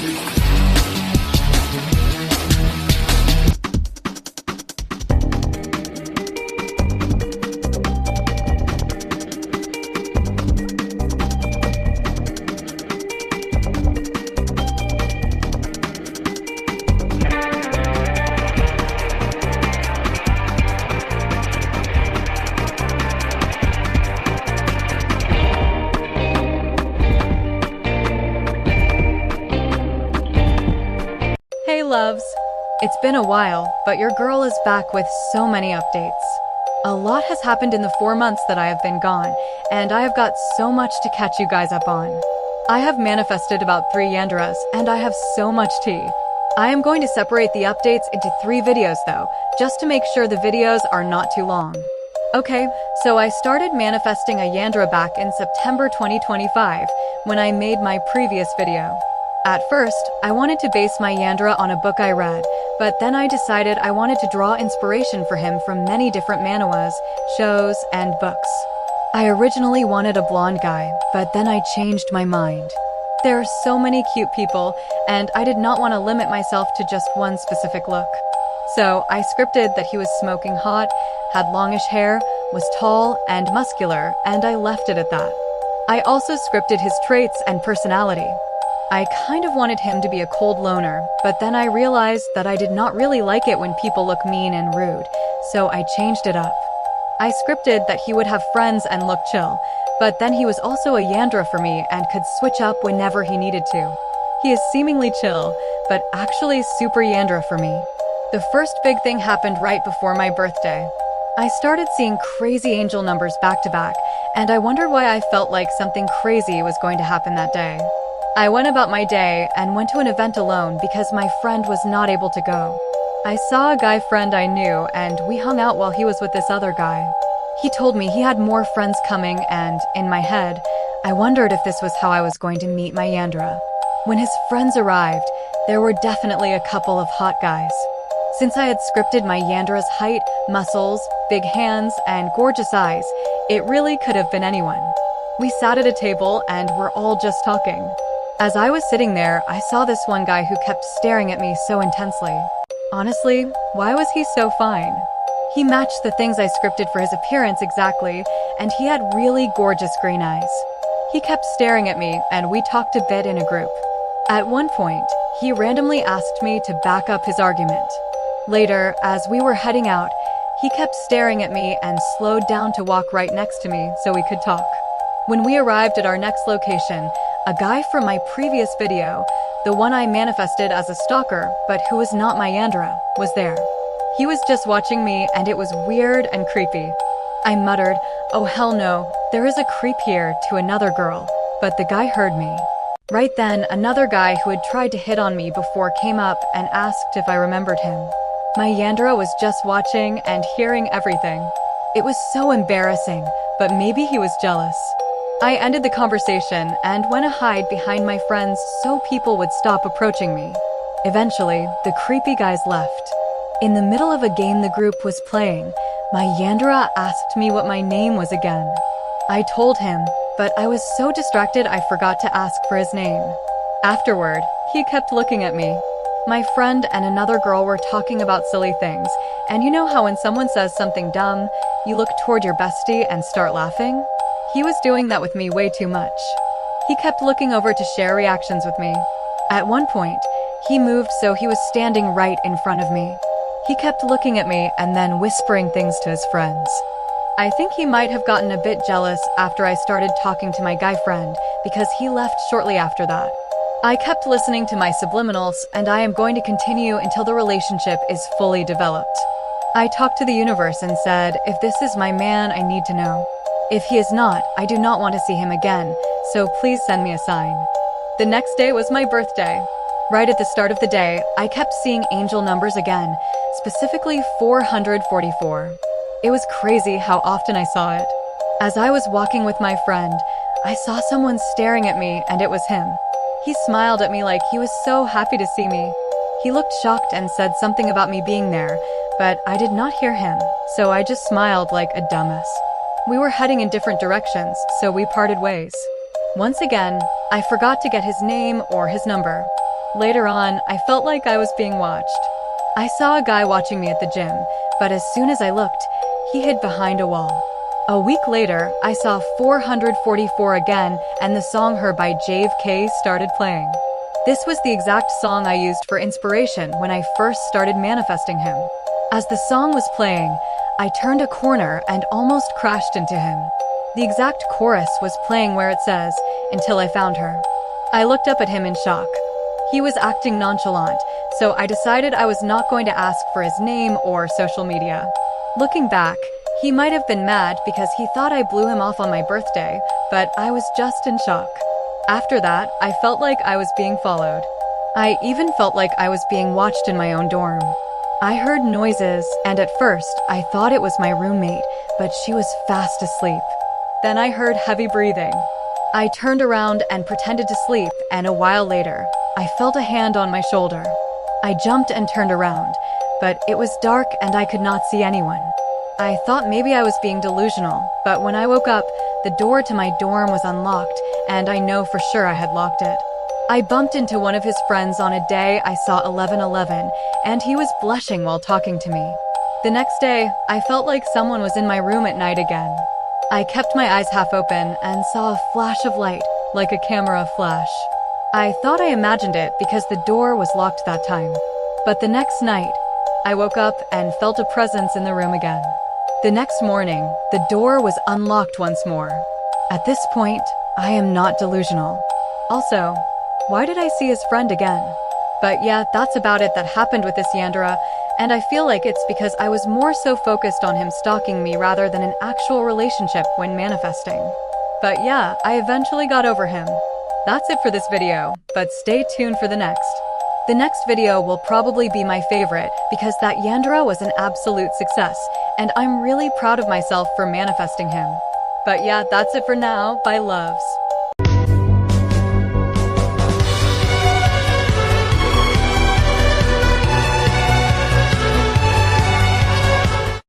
Hey loves! It's been a while, but your girl is back with so many updates. A lot has happened in the 4 months that I have been gone, and I have got so much to catch you guys up on. I have manifested about 3 𝐼𝐴𝐼𝐴𝐼, and I have so much tea. I am going to separate the updates into 3 videos though, just to make sure the videos are not too long. Okay, so I started manifesting a 𝐼𝐴𝐼𝐴 back in September 2025, when I made my previous video. At first, I wanted to base my 𝐼𝐴𝐼𝐴 on a book I read, but then I decided I wanted to draw inspiration for him from many different manhwas, shows, and books. I originally wanted a blonde guy, but then I changed my mind. There are so many cute people, and I did not want to limit myself to just one specific look. So I scripted that he was smoking hot, had longish hair, was tall and muscular, and I left it at that. I also scripted his traits and personality. I kind of wanted him to be a cold loner, but then I realized that I did not really like it when people look mean and rude, so I changed it up. I scripted that he would have friends and look chill, but then he was also a 𝐼𝐴𝐼𝐴 for me and could switch up whenever he needed to. He is seemingly chill, but actually super 𝐼𝐴𝐼𝐴 for me. The first big thing happened right before my birthday. I started seeing crazy angel numbers back to back, and I wondered why I felt like something crazy was going to happen that day. I went about my day and went to an event alone because my friend was not able to go. I saw a guy friend I knew and we hung out while he was with this other guy. He told me he had more friends coming and, in my head, I wondered if this was how I was going to meet my 𝐼𝐴𝐼𝐴. When his friends arrived, there were definitely a couple of hot guys. Since I had scripted my 𝐼𝐴𝐼𝐴's height, muscles, big hands, and gorgeous eyes, it really could have been anyone. We sat at a table and were all just talking. As I was sitting there, I saw this one guy who kept staring at me so intensely. Honestly, why was he so fine? He matched the things I scripted for his appearance exactly, and he had really gorgeous green eyes. He kept staring at me, and we talked a bit in a group. At one point, he randomly asked me to back up his argument. Later, as we were heading out, he kept staring at me and slowed down to walk right next to me so we could talk. When we arrived at our next location, a guy from my previous video, the one I manifested as a stalker, but who was not my 𝐼𝐴𝐼𝐴, was there. He was just watching me and it was weird and creepy. I muttered, "Oh hell no, there is a creep here," to another girl, but the guy heard me. Right then, another guy who had tried to hit on me before came up and asked if I remembered him. My 𝐼𝐴𝐼𝐴 was just watching and hearing everything. It was so embarrassing, but maybe he was jealous. I ended the conversation and went to hide behind my friends so people would stop approaching me. Eventually, the creepy guys left. In the middle of a game the group was playing, my 𝐼𝐴𝐼𝐴 asked me what my name was again. I told him, but I was so distracted I forgot to ask for his name. Afterward, he kept looking at me. My friend and another girl were talking about silly things, and you know how when someone says something dumb, you look toward your bestie and start laughing? He was doing that with me way too much. He kept looking over to share reactions with me. At one point, he moved so he was standing right in front of me. He kept looking at me and then whispering things to his friends. I think he might have gotten a bit jealous after I started talking to my guy friend because he left shortly after that. I kept listening to my subliminals and I am going to continue until the relationship is fully developed. I talked to the universe and said, if this is my man, I need to know. If he is not, I do not want to see him again, so please send me a sign. The next day was my birthday. Right at the start of the day, I kept seeing angel numbers again, specifically 444. It was crazy how often I saw it. As I was walking with my friend, I saw someone staring at me and it was him. He smiled at me like he was so happy to see me. He looked shocked and said something about me being there, but I did not hear him, so I just smiled like a dumbass. We were heading in different directions, so we parted ways. Once again, I forgot to get his name or his number. Later on, I felt like I was being watched. I saw a guy watching me at the gym, but as soon as I looked, he hid behind a wall. A week later, I saw 444 again, and the song Her by 𝐘𝐚𝐧𝐝 started playing. This was the exact song I used for inspiration when I first started manifesting him. As the song was playing, I turned a corner and almost crashed into him. The exact chorus was playing where it says, "Until I found her." I looked up at him in shock. He was acting nonchalant, so I decided I was not going to ask for his name or social media. Looking back, he might have been mad because he thought I blew him off on my birthday, but I was just in shock. After that, I felt like I was being followed. I even felt like I was being watched in my own dorm. I heard noises, and at first, I thought it was my roommate, but she was fast asleep. Then I heard heavy breathing. I turned around and pretended to sleep, and a while later, I felt a hand on my shoulder. I jumped and turned around, but it was dark and I could not see anyone. I thought maybe I was being delusional, but when I woke up, the door to my dorm was unlocked, and I know for sure I had locked it. I bumped into one of his friends on a day I saw 11/11, and he was blushing while talking to me. The next day, I felt like someone was in my room at night again. I kept my eyes half open and saw a flash of light, like a camera flash. I thought I imagined it because the door was locked that time. But the next night, I woke up and felt a presence in the room again. The next morning, the door was unlocked once more. At this point, I am not delusional. Also, why did I see his friend again? But yeah, that's about it that happened with this 𝐘𝐚𝐧𝐲, and I feel like it's because I was more so focused on him stalking me rather than an actual relationship when manifesting. But yeah, I eventually got over him. That's it for this video, but stay tuned for the next. The next video will probably be my favorite because that 𝐘𝐚𝐧𝐲 was an absolute success, and I'm really proud of myself for manifesting him. But yeah, that's it for now. Bye, loves.